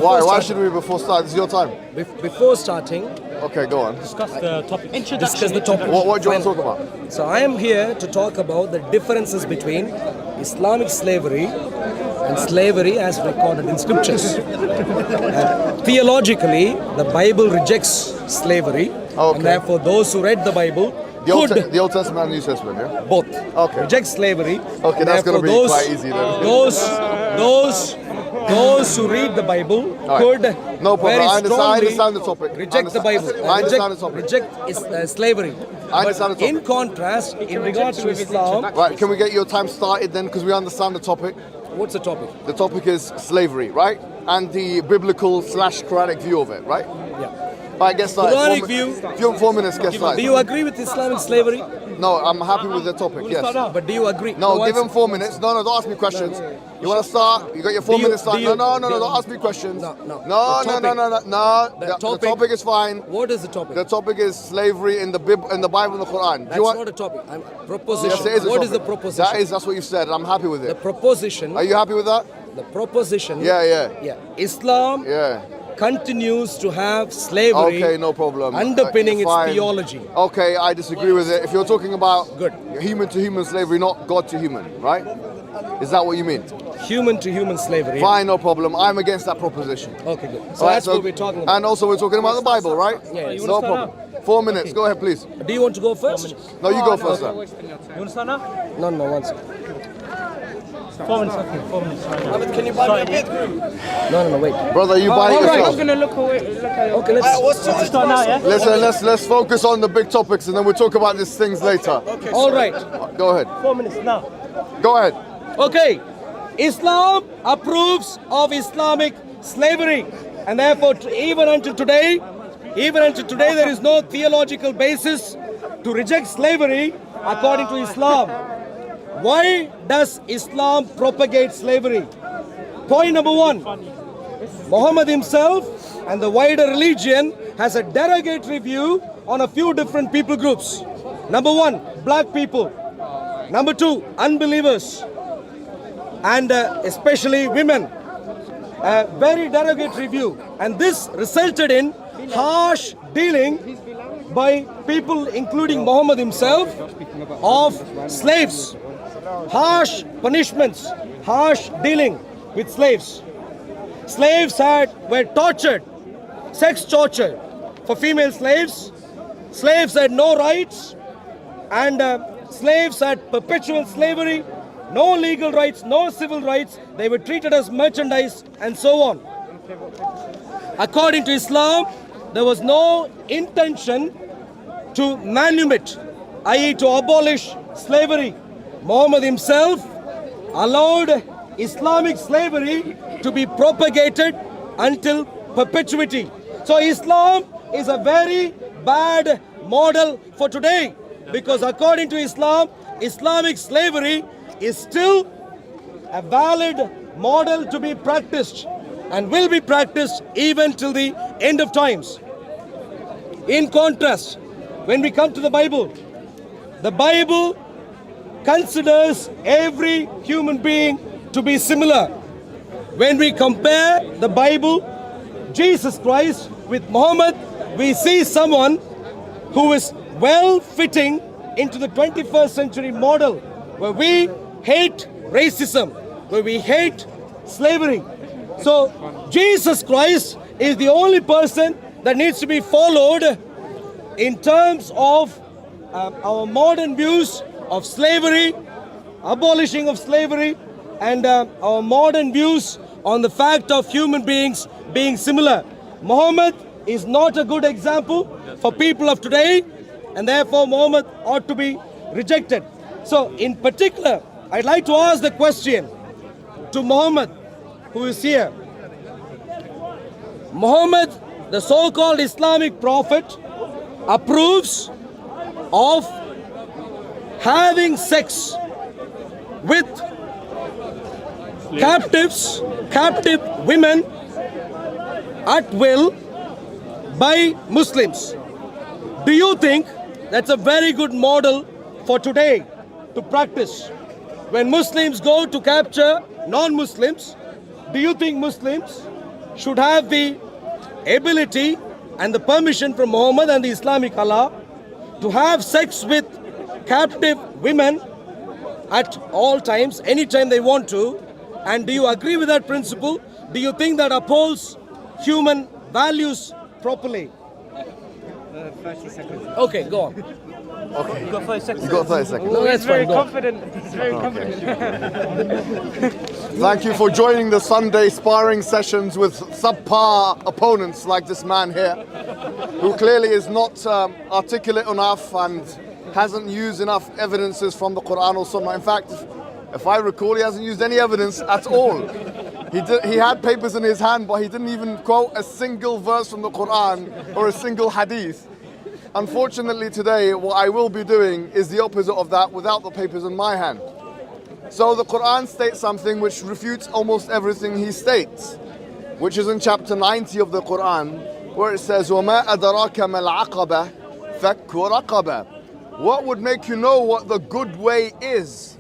Why should we before start? This is your time. Before starting, Okay, go on. Discuss the topic. discuss the topic. What do you want to talk about? So I am here to talk about the differences between Islamic slavery and slavery as recorded in scriptures. Theologically, the Bible rejects slavery, and therefore those who read the Bible The Old Testament and New Testament, yeah? both Okay. reject slavery. Okay, that's going to be quite easy then. Those who read the Bible could No problem. very I strongly understand the topic. reject the Bible. I understand the topic. Reject slavery. I understand the topic. In contrast, in regards to Islam, Right, can we get your time started then? Because we understand the topic. what's the topic? The topic is slavery, right? And the biblical / Quranic view of it, right? Yeah. Right, get started. Quranic view. 4 minutes, get Do started. you agree with Islamic slavery? No, I'm happy with the topic, yes. But do you agree? No, give him 4 minutes. No, don't ask me questions. You want to start? You got your 4 minutes start. No, don't ask me questions. No. No. The The topic is fine. What is the topic? The topic is slavery in the Bible and the Quran. That's not a topic. Proposition. Yes, it is a What topic. is the proposition? That's what you said. I'm happy with The it. proposition. Are you happy with that? The proposition. Yeah. Islam Yeah. continues to have slavery. Okay, no problem. Underpinning its Fine. theology. Okay, I disagree with it. If you're talking about Good. human to human slavery, not God to human, right? Is that what you mean? Human to human slavery. Fine, no problem. I'm against that proposition. Okay, good. So Right, that's what we're talking about. And also we're talking about the Bible, right? Yeah, you No problem. 4 minutes. Go ahead, please. Do you want to go first? No, you go first, sir. You want to start now? No, one second. 4 minutes, okay. 4 minutes. Right. Can you buy me a bit? No, wait. Brother, you buy it I was yourself. going to look at Okay, let's start now, yeah? Let's focus on the big topics and then we'll talk about these things later. All right. Go ahead. 4 minutes now. Go ahead. Okay. Islam approves of Islamic slavery, and therefore even until today there is no theological basis to reject slavery according to Islam. Why does Islam propagate slavery? Point number one, Muhammad himself and the wider religion has a derogatory view on a few different people groups. Number one, black people. Number two, unbelievers. And especially women. A very derogatory view. And this resulted in harsh dealing by people, including Muhammad himself, of slaves. Harsh punishments, harsh dealing with slaves. Slaves were tortured, sex torture for female slaves. Slaves had no rights, and slaves had perpetual slavery, no legal rights, no civil rights. They were treated as merchandise and so on. According to Islam, there was no intention to manumit, i.e. to abolish slavery. Muhammad himself allowed Islamic slavery to be propagated until perpetuity. So Islam is a very bad model for today, because according to Islam, Islamic slavery is still a valid model to be practiced and will be practiced even till the end of times. In contrast, when we come to the Bible considers every human being to be similar. When we compare the Bible, Jesus Christ, with Muhammad, we see someone who is well fitting into the 21st century model, where we hate racism, where we hate slavery. So Jesus Christ is the only person that needs to be followed in terms of our modern views of slavery, abolishing of slavery, and our modern views on the fact of human beings being similar. Muhammad is not a good example for people of today, and therefore Muhammad ought to be rejected. So in particular, I'd like to ask the question to Muhammad, who is here. Muhammad, the so-called Islamic prophet, approves of having sex with captive women at will by Muslims. Do you think that's a very good model for today to practice? When Muslims go to capture non-Muslims, do you think Muslims should have the ability and the permission from Muhammad and the Islamic Allah to have sex with captive women at all times, anytime they want to. And do you agree with that principle? Do you think that upholds human values properly? 30 seconds. Okay, go on. Okay. You got 30 seconds. You got 30 seconds. No, that's He's very fine. Go on. confident. He's very confident. Thank you for joining the Sunday sparring sessions with subpar opponents like this man here, who clearly is not articulate enough and hasn't used enough evidences from the Quran or Sunnah. In fact, if I recall, he hasn't used any evidence at all. He had papers in his hand, but he didn't even quote a single verse from the Quran or a single hadith. Unfortunately today, what I will be doing is the opposite of that without the papers in my hand. So the Quran states something which refutes almost everything he states, which is in chapter 90 of the Quran, where it says, وَمَا أَدَرَاكَ مَا الْعَقَبَةُ فَكُّ رَقَبَةٍ. What would make you know what the good way is?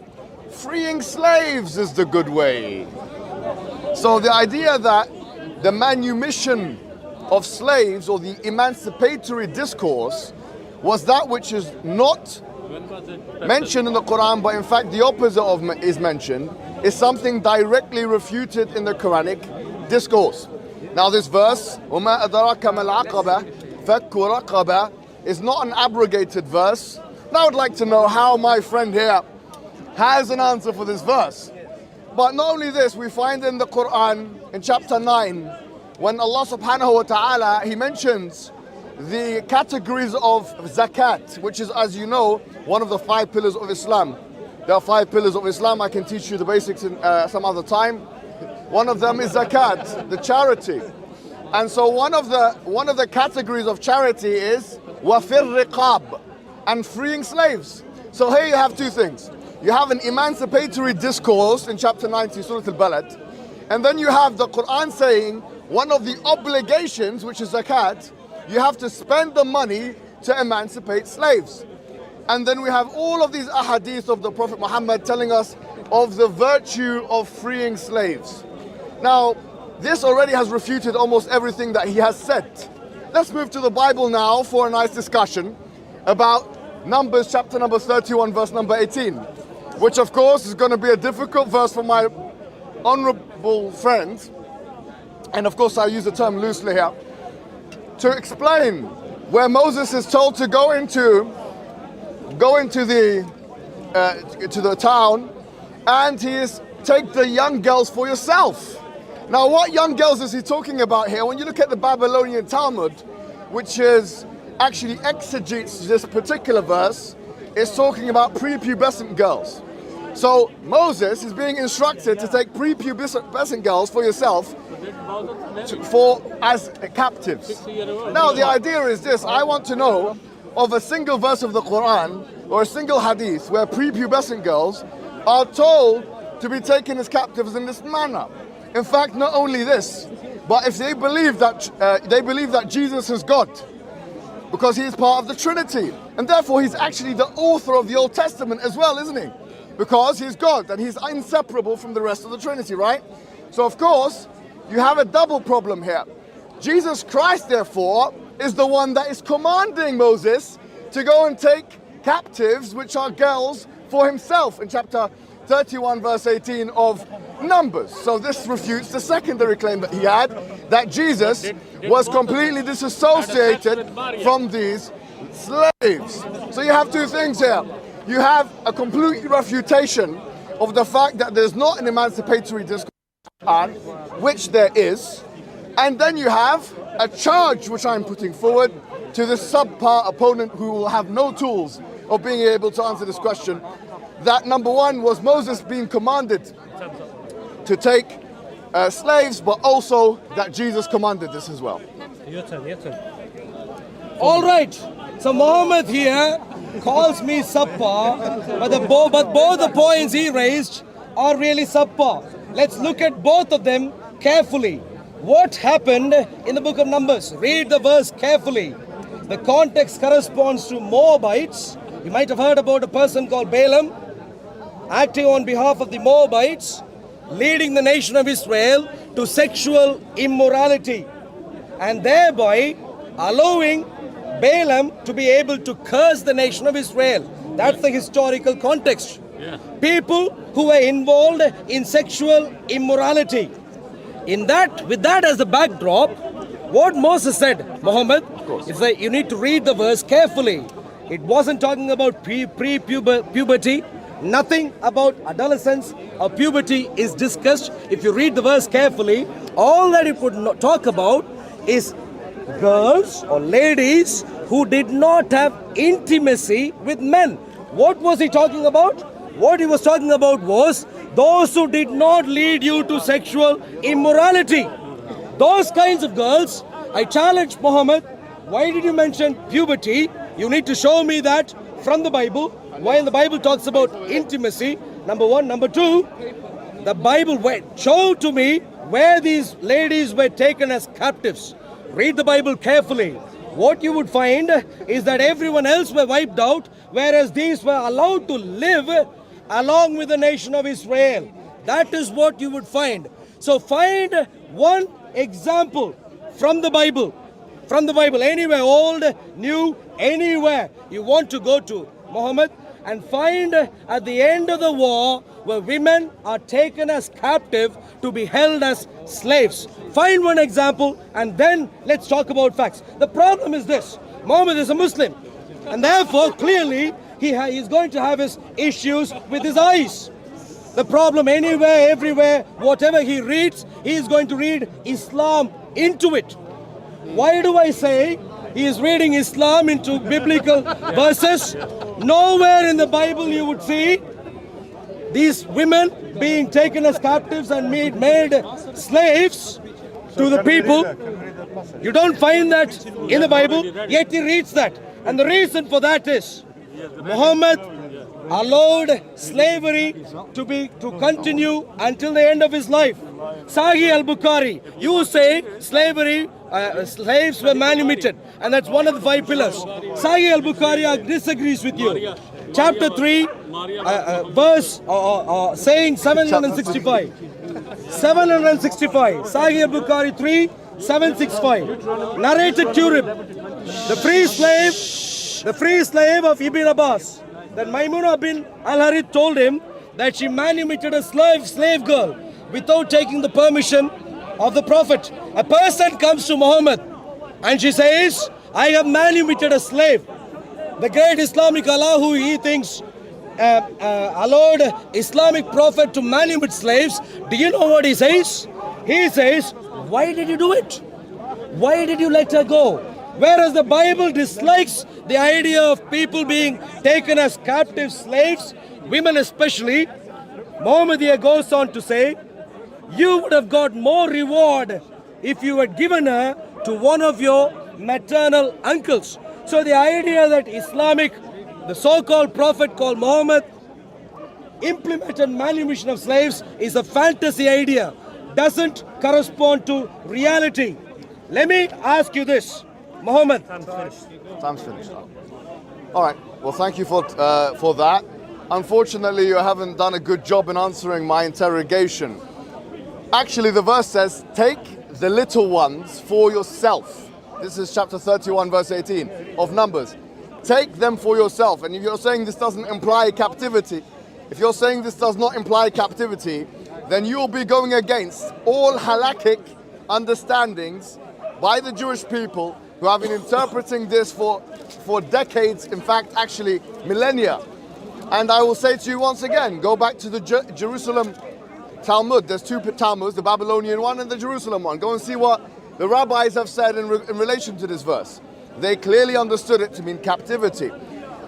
Freeing slaves is the good way. So the idea that the manumission of slaves or the emancipatory discourse was that which is not mentioned in the Quran, but in fact the opposite of is mentioned, is something directly refuted in the Quranic discourse. Now this verse, وَمَا أَدَرَاكَ مَا الْعَقَبَةُ فَكُّ رَقَبَةٍ, is not an abrogated verse. And I would like to know how my friend here has an answer for this verse. But not only this, we find in the Quran, in chapter 9, when Allah subhanahu wa ta'ala, He mentions the categories of zakat, which is, as you know, one of the 5 pillars of Islam. There are 5 pillars of Islam. I can teach you the basics in some other time. One of them is zakat, the charity. And so one of the categories of charity is wafir riqab, and freeing slaves. So here you have 2 things. You have an emancipatory discourse in chapter 90, Surah Al-Balad, and then you have the Quran saying one of the obligations, which is zakat, you have to spend the money to emancipate slaves. And then we have all of these ahadith of the Prophet Muhammad telling us of the virtue of freeing slaves. Now, this already has refuted almost everything that he has said. Let's move to the Bible now for a nice discussion about Numbers chapter number 31, verse number 18, which of course is going to be a difficult verse for my honorable friend, and of course I use the term loosely here, to explain where Moses is told to go into the town, and he is take the young girls for yourself. Now what young girls is he talking about here? When you look at the Babylonian Talmud, which is actually exegetes this particular verse, is talking about prepubescent girls. So Moses is being instructed to take prepubescent girls for yourself as captives. Now the idea is this: I want to know of a single verse of the Quran or a single hadith where prepubescent girls are told to be taken as captives in this manner. In fact, not only this, but if they believe that Jesus is God, because he is part of the Trinity, and therefore he's actually the author of the Old Testament as well, isn't he? Because he's God and he's inseparable from the rest of the Trinity, right? So of course, you have a double problem here. Jesus Christ, therefore, is the one that is commanding Moses to go and take captives, which are girls, for himself in chapter 31, verse 18 of Numbers. So this refutes the secondary claim that he had, that Jesus was completely disassociated from these slaves. So you have 2 things here. You have a complete refutation of the fact that there's not an emancipatory discourse, which there is, and then you have a charge which I'm putting forward to this subpar opponent who will have no tools of being able to answer this question, that number 1 was Moses being commanded to take slaves, but also that Jesus commanded this as well. Your turn, your turn. All right. So Mohammed here calls me subpar, but both the points he raised are really subpar. Let's look at both of them carefully. What happened in the book of Numbers? Read the verse carefully. The context corresponds to Moabites. You might have heard about a person called Balaam acting on behalf of the Moabites, leading the nation of Israel to sexual immorality and thereby allowing Balaam to be able to curse the nation of Israel. That's the historical context. People who were involved in sexual immorality. With that as the backdrop, what Moses said, Mohammed, is that you need to read the verse carefully. It wasn't talking about pre-puberty. Nothing about adolescence or puberty is discussed. If you read the verse carefully, all that it would talk about is girls or ladies who did not have intimacy with men. What was he talking about? What he was talking about was those who did not lead you to sexual immorality. Those kinds of girls, I challenge Mohammed, why did you mention puberty? You need to show me that from the Bible. While the Bible talks about intimacy, number one. Number two, the Bible, show to me where these ladies were taken as captives. Read the Bible carefully. What you would find is that everyone else were wiped out, whereas these were allowed to live along with the nation of Israel. That is what you would find. So find one example from the Bible. From the Bible, anywhere, old, new, anywhere you want to go to, Muhammad, and find at the end of the war where women are taken as captive to be held as slaves. Find one example and then let's talk about facts. The problem is this: Muhammad is a Muslim and therefore clearly he is going to have his issues with his eyes. The problem anywhere, everywhere, whatever he reads, he is going to read Islam into it. Why do I say he is reading Islam into biblical verses? Nowhere in the Bible you would see these women being taken as captives and made slaves to the people. You don't find that in the Bible, yet he reads that. And the reason for that is Muhammad allowed slavery to continue until the end of his life. Sahih al-Bukhari, you say slavery, slaves were manumitted, and that's one of the 5 pillars. Sahih al-Bukhari disagrees with you. Chapter 3, verse, saying 765. 765. Sahih al-Bukhari 3, 765. Narrated Turib, the free slave of Ibn Abbas, that Maimuna bin al-Harith told him that she manumitted a slave girl without taking the permission of the Prophet. A person comes to Muhammad and she says, I have manumitted a slave. The great Islamic Allah, who he thinks allowed Islamic Prophet to manumit slaves, do you know what he says? He says, why did you do it? Why did you let her go? Whereas the Bible dislikes the idea of people being taken as captive slaves, women especially, Muhammad here goes on to say, you would have got more reward if you had given her to one of your maternal uncles. So the idea that the so-called prophet called Muhammad, implemented manumission of slaves is a fantasy idea, doesn't correspond to reality. Let me ask you this, Muhammad. Time's finished. All right. Well, thank you for that. Unfortunately, you haven't done a good job in answering my interrogation. Actually, the verse says, take the little ones for yourself. This is chapter 31, verse 18 of Numbers. Take them for yourself. And if you're saying this doesn't imply captivity, if you're saying this does not imply captivity, then you'll be going against all halakhic understandings by the Jewish people who have been interpreting this for decades, in fact, actually millennia. And I will say to you once again, go back to the Jerusalem Talmud. There's 2 Talmuds, the Babylonian one and the Jerusalem one. Go and see what the rabbis have said in relation to this verse. They clearly understood it to mean captivity.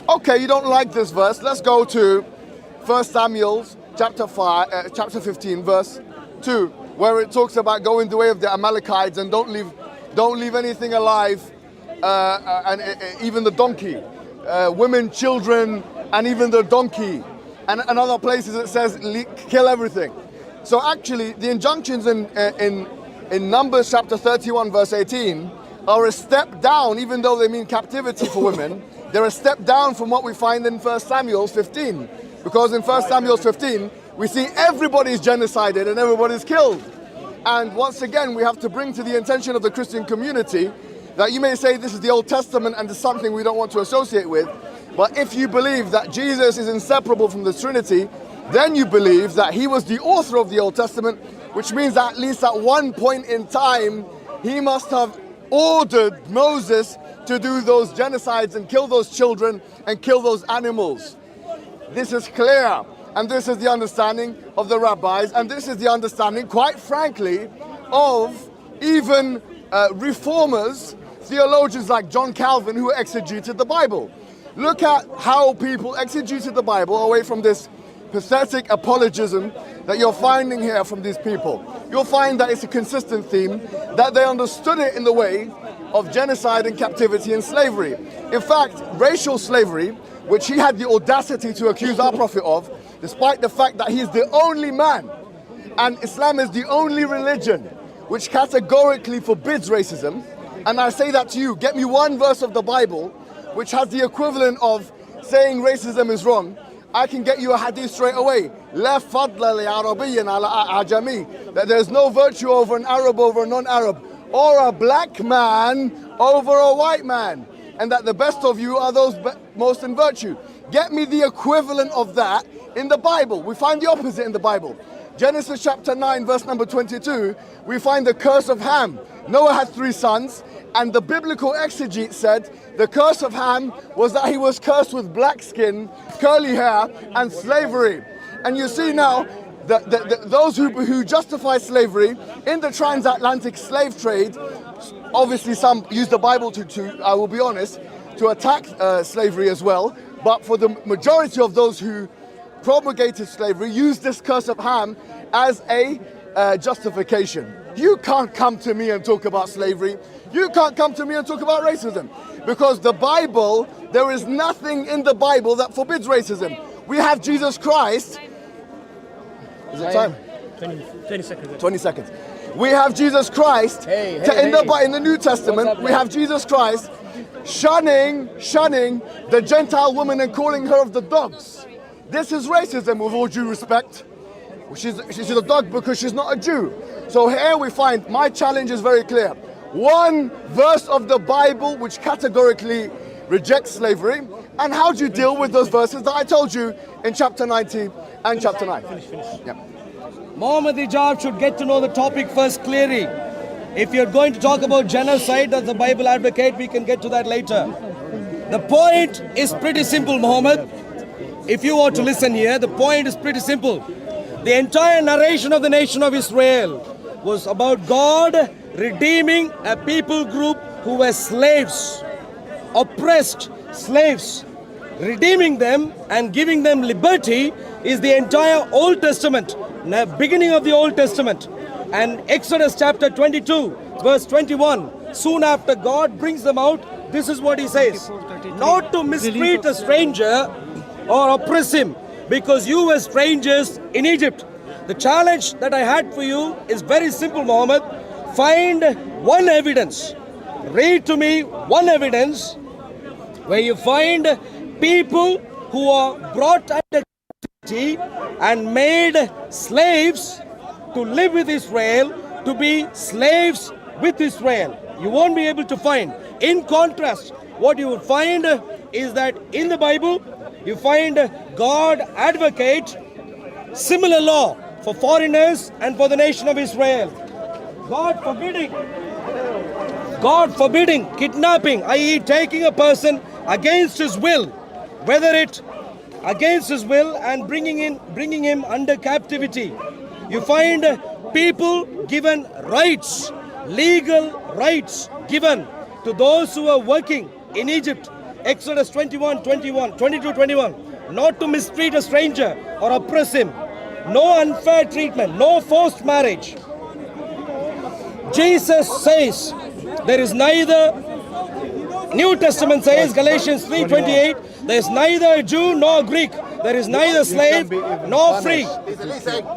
Okay, you don't like this verse. Let's go to 1 Samuel chapter 15, verse 2, where it talks about going the way of the Amalekites and don't leave anything alive, and even the donkey, women, children, and even the donkey. And other places it says kill everything. So actually, the injunctions in Numbers chapter 31, verse 18, are a step down, even though they mean captivity for women. They're a step down from what we find in 1 Samuel 15. Because in 1 Samuel 15, we see everybody's genocided and everybody's killed. And once again, we have to bring to the attention of the Christian community that you may say this is the Old Testament and it's something we don't want to associate with. But if you believe that Jesus is inseparable from the Trinity, then you believe that he was the author of the Old Testament, which means that at least at one point in time, he must have ordered Moses to do those genocides and kill those children and kill those animals. This is clear, and this is the understanding of the rabbis, and this is the understanding, quite frankly, of even reformers, theologians like John Calvin, who exegeted the Bible. Look at how people exegeted the Bible away from this pathetic apologism that you're finding here from these people. You'll find that it's a consistent theme, that they understood it in the way of genocide and captivity and slavery. In fact, racial slavery, which he had the audacity to accuse our Prophet of, despite the fact that he's the only man, and Islam is the only religion which categorically forbids racism. And I say that to you, get me one verse of the Bible which has the equivalent of saying racism is wrong. I can get you a hadith straight away. La fadla li Arabiyyin ala ajami. That there's no virtue over an Arab over a non-Arab, or a black man over a white man, and that the best of you are those most in virtue. Get me the equivalent of that in the Bible. We find the opposite in the Bible. Genesis chapter 9, verse number 22, we find the curse of Ham. Noah had 3 sons, and the biblical exegete said the curse of Ham was that he was cursed with black skin, curly hair, and slavery. And you see now, those who justify slavery in the transatlantic slave trade, obviously some use the Bible to I will be honest, to attack slavery as well, but for the majority of those who propagated slavery, use this curse of Ham as a justification. You can't come to me and talk about slavery. You can't come to me and talk about racism. Because the Bible, there is nothing in the Bible that forbids racism. We have Jesus Christ. Is it time? 20 seconds. 20 seconds. We have Jesus Christ. In the New Testament, we have Jesus Christ shunning the Gentile woman and calling her of the dogs. This is racism, with all due respect. She's a dog because she's not a Jew. So here we find, my challenge is very clear. One verse of the Bible which categorically rejects slavery, and how do you deal with those verses that I told you in chapter 19 and chapter 9? Yeah. Mohammed Hijab should get to know the topic first clearly. If you're going to talk about genocide as the Bible advocate, we can get to that later. The point is pretty simple, Mohammed. If you want to listen here, the point is pretty simple. The entire narration of the nation of Israel was about God redeeming a people group who were slaves, oppressed slaves. Redeeming them and giving them liberty is the entire Old Testament, beginning of the Old Testament. And Exodus chapter 22, verse 21, soon after God brings them out, this is what he says: not to mistreat a stranger or oppress him, because you were strangers in Egypt. The challenge that I had for you is very simple, Mohammed. Find one evidence. Read to me one evidence where you find people who are brought under captivity and made slaves to live with Israel, to be slaves with Israel. You won't be able to find. In contrast, what you would find is that in the Bible, you find God advocate similar law for foreigners and for the nation of Israel. God forbidding kidnapping, i.e. taking a person against his will, whether it against his will, and bringing him under captivity. You find people given rights, legal rights given to those who are working in Egypt. Exodus 22-21, not to mistreat a stranger or oppress him. No unfair treatment, no forced marriage. Jesus says there is neither, New Testament says, Galatians 3:28, there is neither a Jew nor Greek. There is neither slave nor free.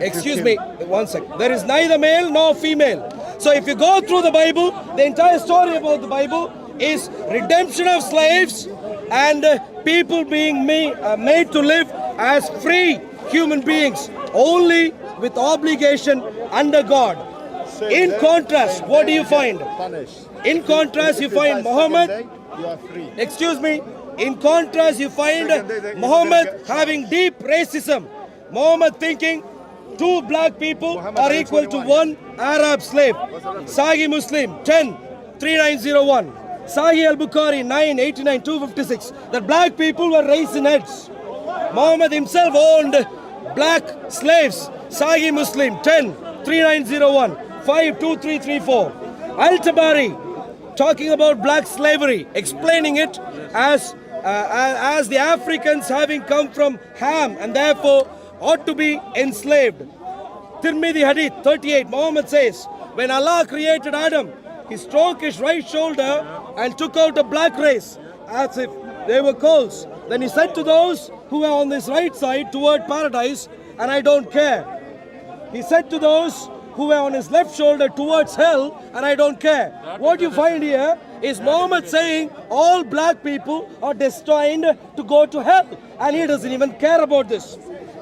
Excuse me, one second. There is neither male nor female. So if you go through the Bible, the entire story about the Bible is redemption of slaves and people being made to live as free human beings, only with obligation under God. saying In contrast, what do you find? In contrast, you find Muhammad. You are free. Excuse me. In contrast, you find Muhammad having deep racism. Muhammad thinking two black people are equal to one Arab slave. Sahih Muslim 10-3901. Sahih al-Bukhari 9-89-256. That black people were raisin heads. Muhammad himself owned black slaves. Sahih Muslim 10-3901. 52334. Al-Tabari talking about black slavery, explaining it as the Africans having come from Ham and therefore ought to be enslaved. Tirmidhi Hadith 38, Muhammad says, when Allah created Adam, he stroked his right shoulder and took out a black race as if they were coals. Then he said to those who were on this right side toward paradise, and I don't care. He said to those who were on his left shoulder towards hell, and I don't care. What you find here is Muhammad saying all black people are destined to go to hell, and he doesn't even care about this.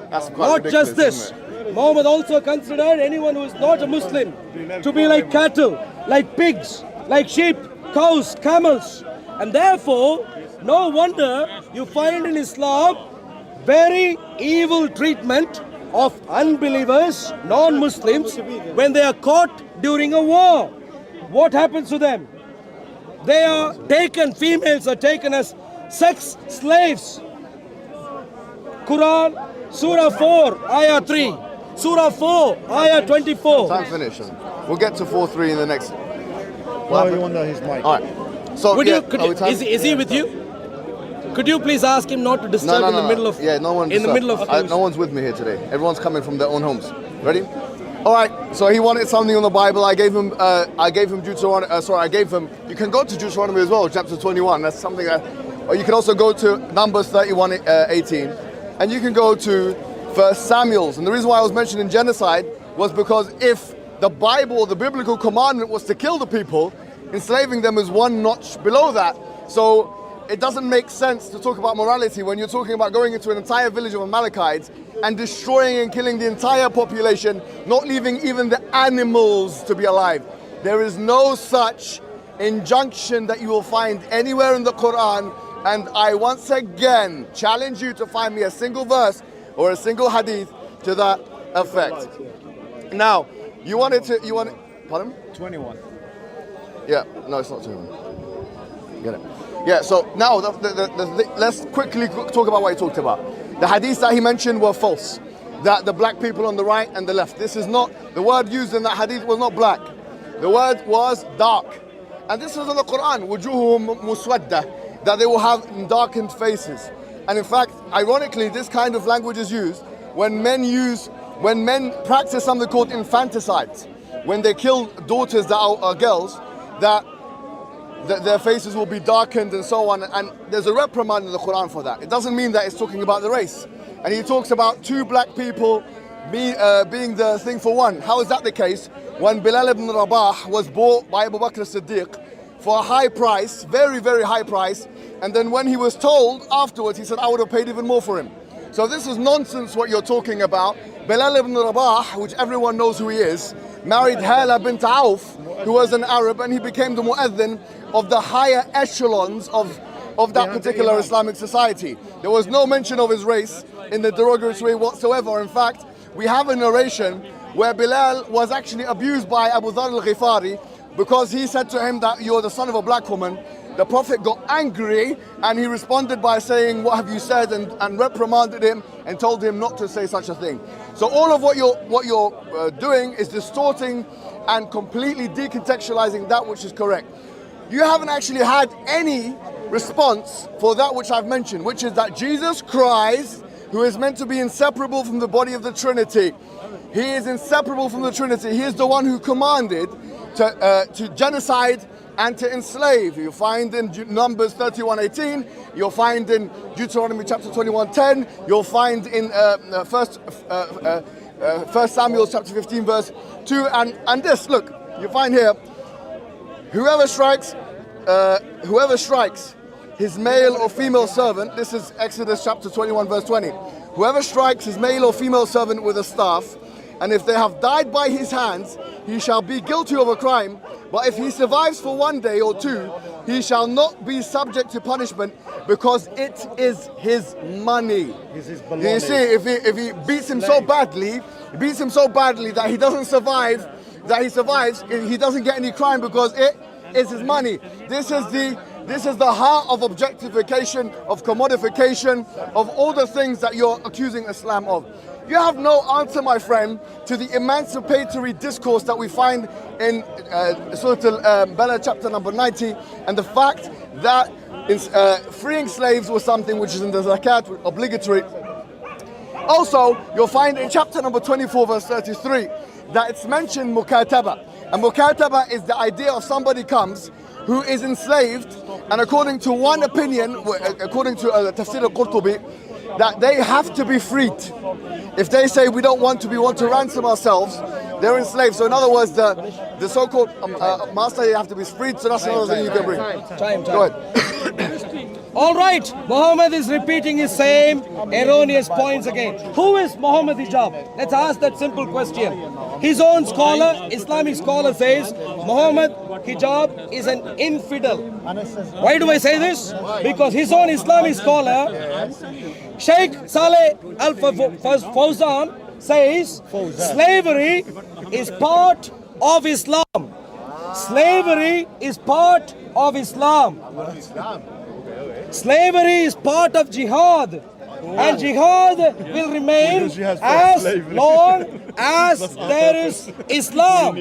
That's quite Not ridiculous, just this. isn't it? Muhammad also considered anyone who is not a Muslim to be like cattle, like pigs, like sheep, cows, camels. And therefore, no wonder you find in Islam very evil treatment of unbelievers, non-Muslims, when they are caught during a war. What happens to them? They are taken, females are taken as sex slaves. Quran, Surah 4, Ayah 3. Surah 4, Ayah 24. Time finish. We'll get to 4-3 in the next. No, you want his mic. All right. So Would yeah, you, could are you, we time? is he with you? Could you please ask him not to disturb in the middle of no one. in the middle of no one's with me here today. Everyone's coming from their own homes. Ready? All right. So he wanted something on the Bible. I gave him Deuteronomy. I gave him. You can go to Deuteronomy as well, chapter 21. That's something. Or you can also go to Numbers 31:18, and you can go to 1 Samuel's. And the reason why I was mentioning genocide was because if the Bible, the biblical commandment, was to kill the people, enslaving them is one notch below that. So it doesn't make sense to talk about morality when you're talking about going into an entire village of Amalekites and destroying and killing the entire population, not leaving even the animals to be alive. There is no such injunction that you will find anywhere in the Quran, and I once again challenge you to find me a single verse or a single hadith to that effect. Now, pardon? 21. Yeah, no, it's not 21. Get it? Yeah, so now let's quickly talk about what he talked about. The hadiths that he mentioned were false. That the black people on the right and the left. This is not, the word used in that hadith was not black. The word was dark. And this is in the Quran, wujuhum muswadda, that they will have darkened faces. And in fact, ironically, this kind of language is used when men practice something called infanticide. When they kill daughters that are girls, that their faces will be darkened and so on, and there's a reprimand in the Quran for that. It doesn't mean that it's talking about the race. And he talks about two black people being the thing for one. How is that the case? When Bilal ibn Rabah was bought by Abu Bakr as-Siddiq for a high price, very, very high price, and then when he was told afterwards, he said, I would have paid even more for him. So this is nonsense what you're talking about. Bilal ibn Rabah, which everyone knows who he is, married Hala bint Auf, who was an Arab, and he became the mu'adhin of the higher echelons of that particular Islamic society. There was no mention of his race in the derogatory way whatsoever. In fact, we have a narration where Bilal was actually abused by Abu Dharr al-Ghifari because he said to him that you're the son of a black woman. The Prophet got angry and he responded by saying, what have you said, and reprimanded him and told him not to say such a thing. So all of what you're doing is distorting and completely decontextualizing that which is correct. You haven't actually had any response for that which I've mentioned, which is that Jesus Christ, who is meant to be inseparable from the body of the Trinity, he is inseparable from the Trinity. He is the one who commanded to genocide and to enslave. You'll find in Numbers 31:18, you'll find in Deuteronomy chapter 21:10, you'll find in First Samuel chapter 15 verse 2, and this, look, you find here, whoever strikes his male or female servant, this is Exodus chapter 21 verse 20, whoever strikes his male or female servant with a staff, and if they have died by his hands, he shall be guilty of a crime. But if he survives for 1 day or 2, he shall not be subject to punishment, because it is his money. You see, if he beats him so badly, that he doesn't survive, he doesn't get any crime because it is his money. This is the heart of objectification, of commodification, of all the things that you're accusing Islam of. You have no answer, my friend, to the emancipatory discourse that we find in Surah Al-Balad chapter number 90, and the fact that freeing slaves was something which is in the zakat, obligatory. Also, you'll find in chapter number 24, verse 33, that it's mentioned mukataba. And mukataba is the idea of somebody comes who is enslaved, and according to one opinion, according to Tafsir al-Qurtubi, that they have to be freed. If they say we don't want to, we want to ransom ourselves, they're enslaved. So in other words, the so-called master, you have to be freed. So that's another thing you can bring. Time. Go ahead. All right, Muhammad is repeating his same erroneous points again. Who is Muhammad Hijab? Let's ask that simple question. His own scholar, Islamic scholar, says Muhammad Hijab is an infidel. Why do I say this? Because his own Islamic scholar, Sheikh Saleh Al-Fawzan, says slavery is part of Islam. Slavery is part of Islam. Slavery is part of jihad, and jihad will remain as long as there is Islam.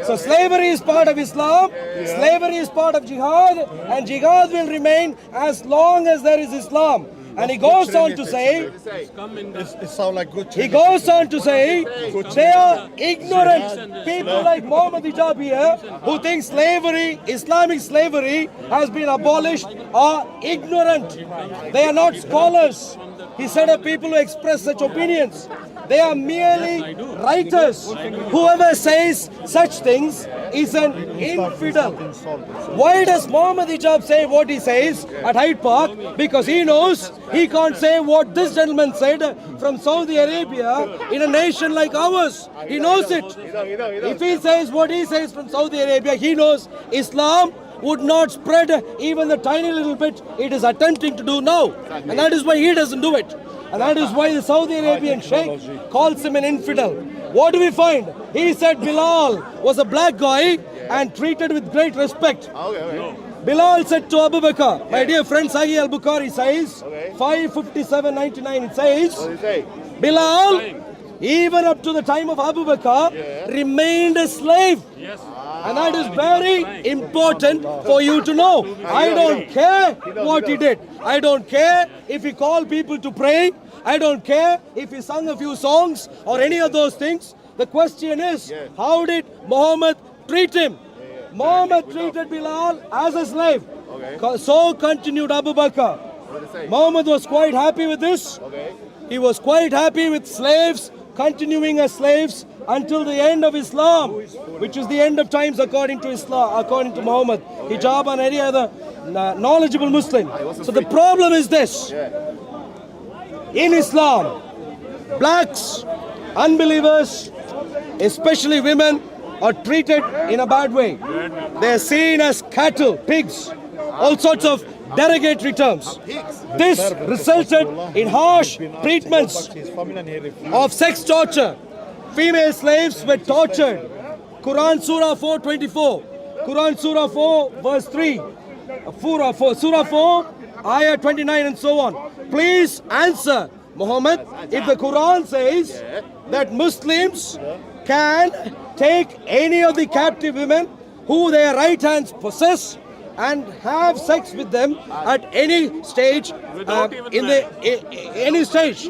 So slavery is part of Islam, slavery is part of jihad, and jihad will remain as long as there is Islam. And he goes on to say, they are ignorant people like Muhammad Hijab here, who think slavery, Islamic slavery, has been abolished, are ignorant. They are not scholars. He said of people who express such opinions, they are merely writers. Whoever says such things is an infidel. Why does Muhammad Hijab say what he says at Hyde Park? Because he knows he can't say what this gentleman said from Saudi Arabia in a nation like ours. He knows it. If he says what he says from Saudi Arabia, he knows Islam would not spread even the tiny little bit it is attempting to do now. And that is why he doesn't do it. And that is why the Saudi Arabian Sheikh calls him an infidel. What do we find? He said Bilal was a black guy and treated with great respect. Bilal said to Abu Bakr, my dear friend Sahih al-Bukhari says, 557.99, it says, Bilal, even up to the time of Abu Bakr, remained a slave. And that is very important for you to know. I don't care what he did. I don't care if he called people to pray. I don't care if he sung a few songs or any of those things. The question is, how did Muhammad treat him? Muhammad treated Bilal as a slave. So continued Abu Bakr. Muhammad was quite happy with this. He was quite happy with slaves continuing as slaves until the end of Islam, which is the end of times according to Islam, according to Muhammad Hijab and any other knowledgeable Muslim. So the problem is this: in Islam, blacks, unbelievers, especially women, are treated in a bad way. They are seen as cattle, pigs, all sorts of derogatory terms. This resulted in harsh treatments of sex torture. Female slaves were tortured. Quran Surah 4:24, Quran Surah 4 verse 3, Surah 4 Ayah 29 and so on. Please answer, Muhammad, if the Quran says that Muslims can take any of the captive women who their right hands possess and have sex with them at any stage, any stage.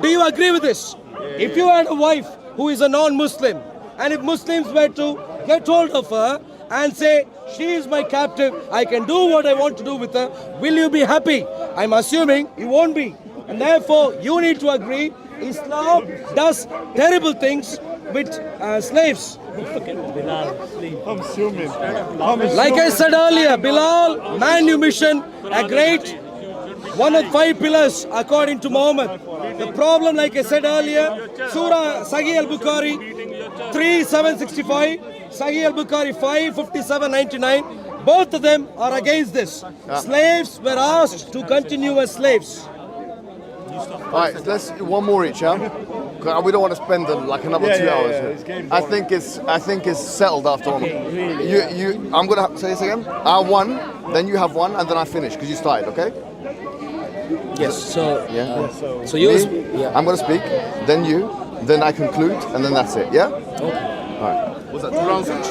Do you agree with this? If you had a wife who is a non-Muslim, and if Muslims were to get hold of her and say, she is my captive, I can do what I want to do with her, will you be happy? I'm assuming you won't be. And therefore, you need to agree, Islam does terrible things with slaves. Like I said earlier, Bilal, manumission, a great one of 5 pillars according to Mohammed. The problem, like I said earlier, Surah Sahih al-Bukhari 3765, Sahih al-Bukhari 55799, both of them are against this. Slaves were asked to continue as slaves. Alright, let's one more each, yeah? 'Cause we don't want to spend like another 2 hours. I think it's settled after one. I'm gonna say this again. I won, then you have one, and then I finish because you started. Okay? Yes. So Yeah. so you. Me? Yeah. I'm gonna speak, then you, then I conclude, and then that's it. Yeah? Okay. Alright. Was that 2 rounds each?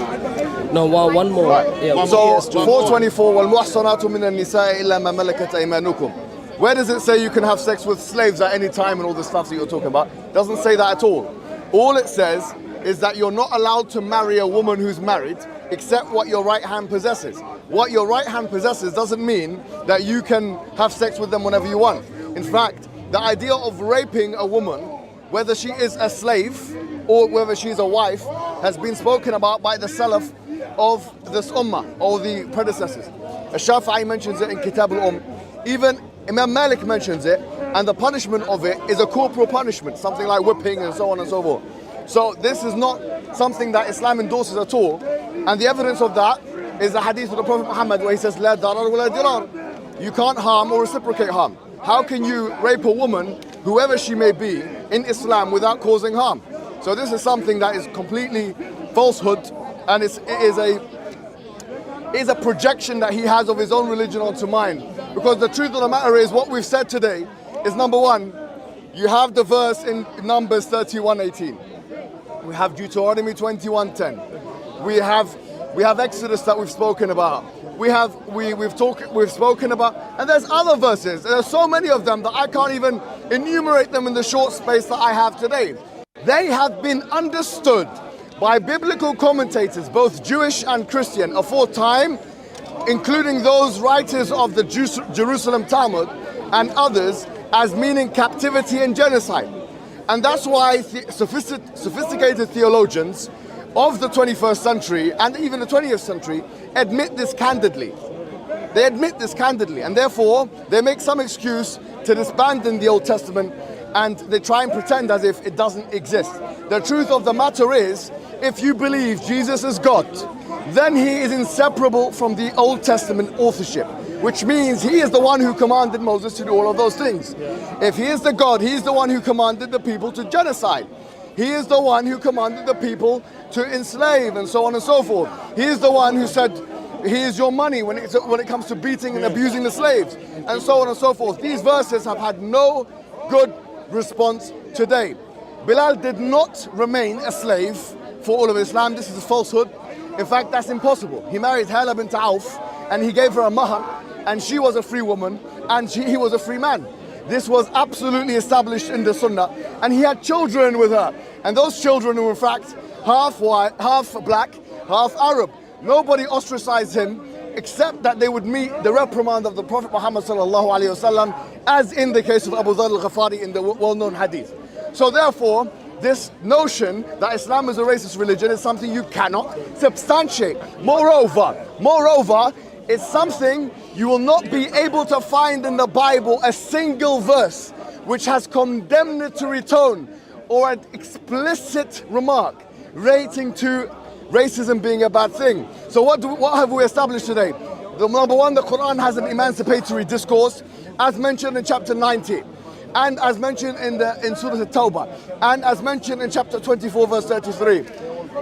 No, one more. Right. Yeah. So 424 والمحصنات من النساء إلا ما ملكت أيمانكم. Where does it say you can have sex with slaves at any time and all this stuff that you're talking about? Doesn't say that at all. All it says is that you're not allowed to marry a woman who's married except what your right hand possesses. What your right hand possesses doesn't mean that you can have sex with them whenever you want. In fact, the idea of raping a woman, whether she is a slave or whether she's a wife, has been spoken about by the Salaf of this ummah or the predecessors. Shafi'i mentions it in Kitab al-Umm. Even Imam Malik mentions it, and the punishment of it is a corporal punishment, something like whipping and so on and so forth. So this is not something that Islam endorses at all, and the evidence of that is the hadith of the Prophet Muhammad where he says, "La darar wa la dirar." You can't harm or reciprocate harm. How can you rape a woman, whoever she may be, in Islam without causing harm? So this is something that is completely falsehood, and it is a projection that he has of his own religion onto mine. Because the truth of the matter is, what we've said today is, number one, you have the verse in Numbers 31:18. We have Deuteronomy 21:10. We have Exodus that we've spoken about. We've spoken about, and there's other verses. There's so many of them that I can't even enumerate them in the short space that I have today. They have been understood by biblical commentators, both Jewish and Christian, aforetime, including those writers of the Jerusalem Talmud and others, as meaning captivity and genocide. And that's why sophisticated theologians of the 21st century and even the 20th century admit this candidly. They admit this candidly, and therefore they make some excuse to disband in the Old Testament, and they try and pretend as if it doesn't exist. The truth of the matter is, if you believe Jesus is God, then he is inseparable from the Old Testament authorship, which means he is the one who commanded Moses to do all of those things. If he is the God, he is the one who commanded the people to genocide. He is the one who commanded the people to enslave and so on and so forth. He is the one who said, here's your money when it comes to beating and abusing the slaves, and so on and so forth. These verses have had no good response today. Bilal did not remain a slave for all of Islam. This is a falsehood. In fact, that's impossible. He married Hala bint Auf and he gave her a mahar, and she was a free woman and he was a free man. This was absolutely established in the Sunnah, and he had children with her, and those children were in fact half white, half black, half Arab. Nobody ostracized him except that they would meet the reprimand of the Prophet Muhammad sallallahu alaihi wasallam, as in the case of Abu Dharr al-Ghafari in the well-known hadith. So therefore, this notion that Islam is a racist religion is something you cannot substantiate. Moreover, it's something you will not be able to find in the Bible a single verse which has condemnatory tone or an explicit remark relating to racism being a bad thing. So what have we established today? Number one, the Quran has an emancipatory discourse, as mentioned in chapter 90, and as mentioned in Surah At-Tawbah, and as mentioned in chapter 24, verse 33.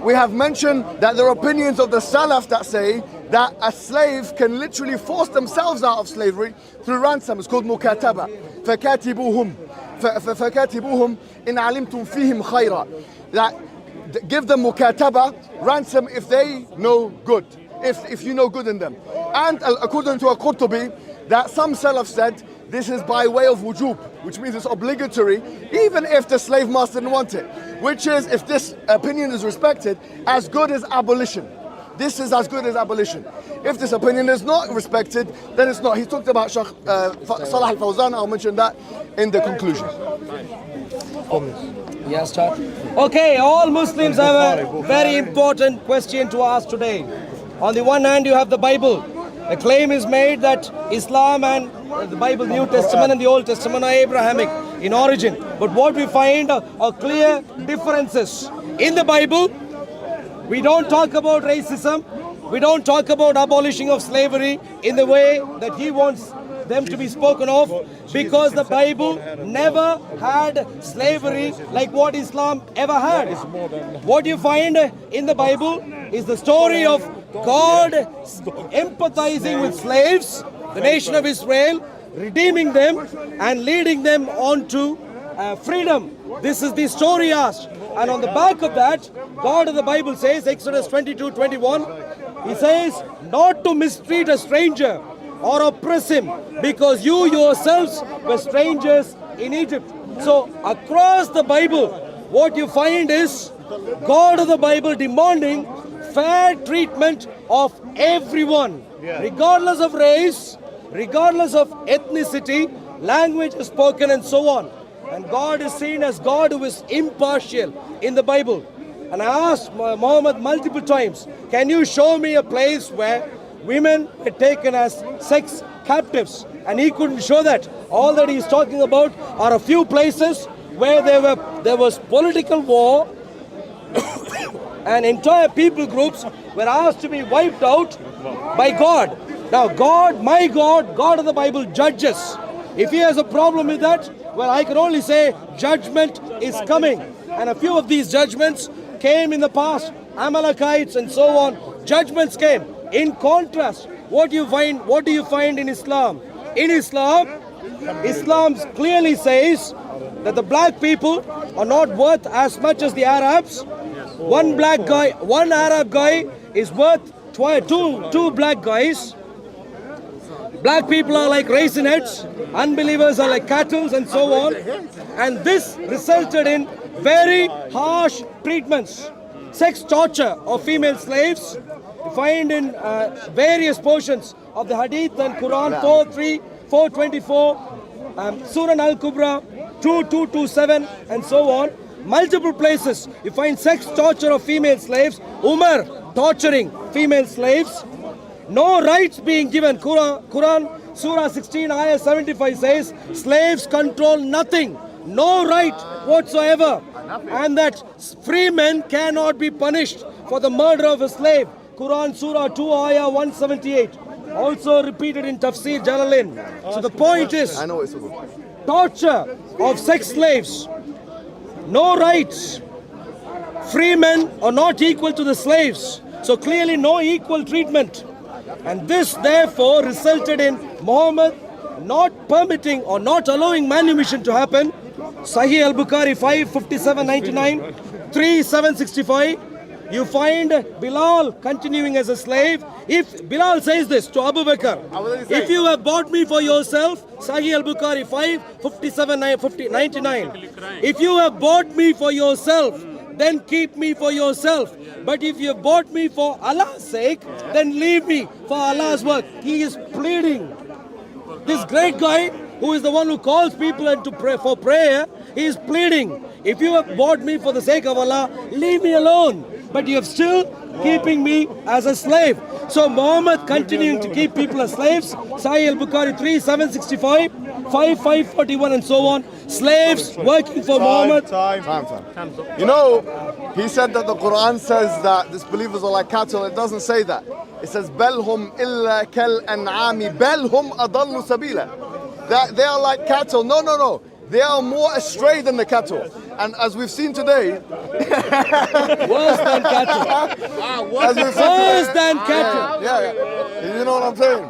We have mentioned that there are opinions of the Salaf that say that a slave can literally force themselves out of slavery through ransom. It's called mukataba. فَكَاتِبُوهُمْ إِنْ عَلِمْتُمْ فِيهِمْ خَيْرًا. That give them mukataba, ransom, if they know good, if you know good in them. And according to Al-Qurtubi, that some Salaf said this is by way of wujub, which means it's obligatory, even if the slave master didn't want it. Which is, if this opinion is respected, as good as abolition. This is as good as abolition. If this opinion is not respected, then it's not. He talked about Shaykh Salah al-Fawzan. I'll mention that in the conclusion. Yeah, start. Okay, all Muslims have a very important question to ask today. On the one hand, you have the Bible. A claim is made that Islam and the Bible, New Testament and the Old Testament are Abrahamic in origin. But what we find are clear differences. In the Bible, we don't talk about racism. We don't talk about abolishing of slavery in the way that he wants them to be spoken of, because the Bible never had slavery like what Islam ever had. What you find in the Bible is the story of God empathizing with slaves, the nation of Israel, redeeming them and leading them on to freedom. This is the story asked. And on the back of that, God of the Bible says, Exodus 22:21, He says, not to mistreat a stranger or oppress him, because you yourselves were strangers in Egypt. So across the Bible, what you find is God of the Bible demanding fair treatment of everyone, regardless of race, regardless of ethnicity, language spoken and so on. And God is seen as God who is impartial in the Bible. And I asked Mohammed multiple times, can you show me a place where women were taken as sex captives? And he couldn't show that. All that he's talking about are a few places where there was political war and entire people groups were asked to be wiped out by God. Now God, my God, God of the Bible judges. If he has a problem with that, well, I can only say judgment is coming. And a few of these judgments came in the past. Amalekites and so on. Judgments came. In contrast, what do you find in Islam? In Islam, Islam clearly says that the black people are not worth as much as the Arabs. One Arab guy is worth two black guys. Black people are like raisinets, unbelievers are like cattle and so on. And this resulted in very harsh treatments. Sex torture of female slaves, you find in various portions of the Hadith and Quran, 4:3, 4:24, Surah Al-Kubra, 2:227 and so on. Multiple places you find sex torture of female slaves, Umar torturing female slaves. No rights being given. Quran, Surah 16, Ayah 75 says, slaves control nothing, no right whatsoever. And that free men cannot be punished for the murder of a slave. Quran, Surah 2, Ayah 178. Also repeated in Tafsir Jalalain. So the point is, torture of sex slaves, no rights. Free men are not equal to the slaves. So clearly no equal treatment. And this therefore resulted in Muhammad not permitting or not allowing manumission to happen. Sahih al-Bukhari 5:57-99, 3:765. You find Bilal continuing as a slave. If Bilal says this to Abu Bakr, if you have bought me for yourself, Sahih al-Bukhari 5:57-99. If you have bought me for yourself, then keep me for yourself. But if you have bought me for Allah's sake, then leave me for Allah's work. He is pleading. This great guy, who is the one who calls people and to pray for prayer, he is pleading. If you have bought me for the sake of Allah, leave me alone. But you have still keeping me as a slave. So Muhammad continuing to keep people as slaves. Sahih al-Bukhari 3:765, 5:541 and so on. Slaves working for Muhammad. Time. You know, he said that the Quran says that disbelievers are like cattle. It doesn't say that. It says, Belhum illa kal an'ami, Belhum adallu sabila. That they are like cattle. No. They are more astray than the cattle. And as we've seen today, worse than cattle. Worse than cattle. Yeah. You know what I'm saying?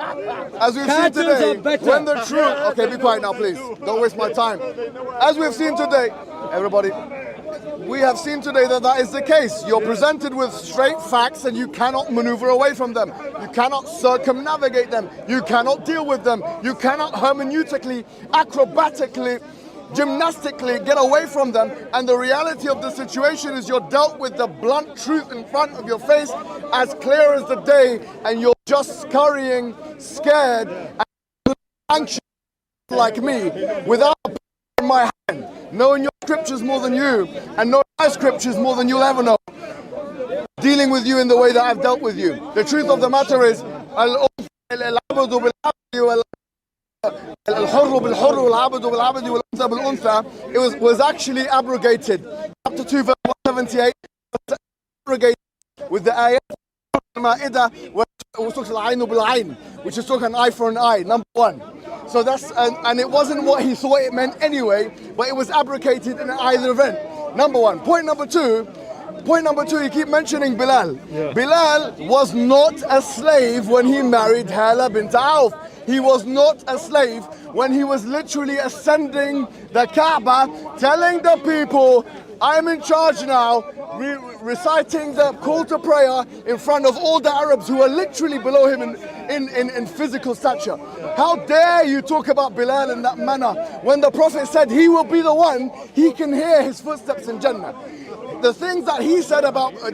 As we've seen today, when the truth... Okay, be quiet now, please. Don't waste my time. As we've seen today, everybody, we have seen today that is the case. You're presented with straight facts and you cannot maneuver away from them. You cannot circumnavigate them. You cannot deal with them. You cannot hermeneutically, acrobatically, gymnastically get away from them. And the reality of the situation is you're dealt with the blunt truth in front of your face, as clear as the day, and you're just scurrying, scared, and anxious like me, without a pen in my hand, knowing your scriptures more than you, and knowing my scriptures more than you'll ever know, dealing with you in the way that I've dealt with you. The truth of the matter is, العبد بالعبد الحر بالحر والعبد بالعبد والأنثى بالأنثى. It was actually abrogated. Chapter 2 verse 178 was abrogated with the ayat al-Ma'idah where it talks al-ayn bil-ayn, which is talking an eye for an eye, number one. So that's, and it wasn't what he thought it meant anyway, but it was abrogated in either event. Number one. Point number two, you keep mentioning Bilal. Yeah. Bilal was not a slave when he married Hala bint Auf. He was not a slave when he was literally ascending the Kaaba, telling the people, I'm in charge now, reciting the call to prayer in front of all the Arabs who are literally below him in physical stature. How dare you talk about Bilal in that manner when the Prophet said he will be the one, he can hear his footsteps in Jannah. The things that he said about all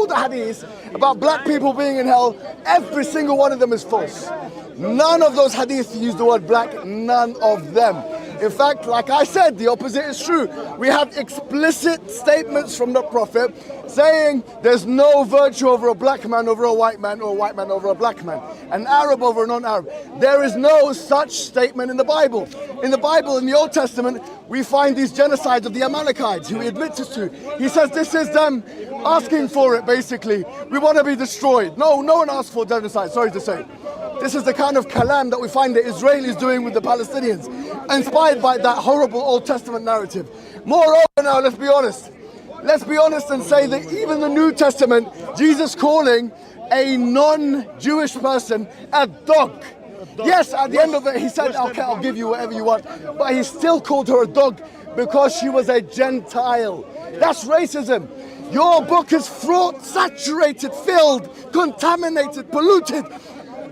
the hadiths about black people being in hell, every single one of them is false. None of those hadiths use the word black, none of them. In fact, like I said, the opposite is true. We have explicit statements from the Prophet saying there's no virtue over a black man over a white man, or a white man over a black man, an Arab over a non-Arab. There is no such statement in the Bible. In the Bible, in the Old Testament, we find these genocides of the Amalekites, who he admits to. He says this is them asking for it, basically. We want to be destroyed. No one asked for genocide, sorry to say. This is the kind of kalam that we find the Israelis doing with the Palestinians, inspired by that horrible Old Testament narrative. Moreover now, let's be honest. Let's be honest and say that even the New Testament, Jesus calling a non-Jewish person a dog. Yes, at the end of it, he said, okay, I'll give you whatever you want. But he still called her a dog because she was a Gentile. That's racism. Your book is fraught, saturated, filled, contaminated, polluted.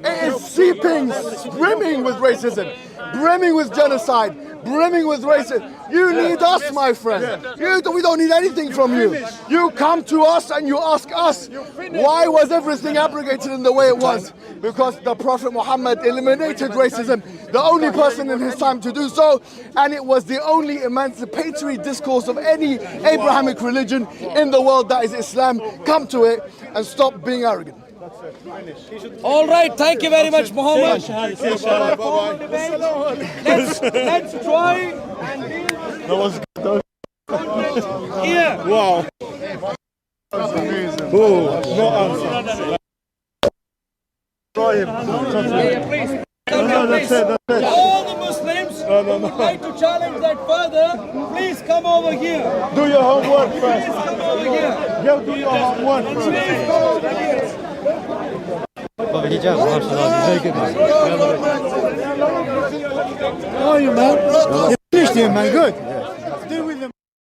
It is seeping, brimming with racism, brimming with genocide, brimming with racism. You need us, my friend. We don't need anything from you. You come to us and you ask us, why was everything abrogated in the way it was? Because the Prophet Muhammad eliminated racism, the only person in his time to do so, and it was the only emancipatory discourse of any Abrahamic religion in the world, that is Islam. Come to it and stop being arrogant. All right, thank you very much, Mohammed. Let's try and deal with That was good. here. Wow. That's amazing. Oh, no answer. Try him. Please. That's it. All the Muslims who would like to challenge that further, please come over here. Do your homework first. Please come over here. Go do your homework Please first. come over here. Hijab, mashallah, very good, man. How are you, man? You finished here, man. Good.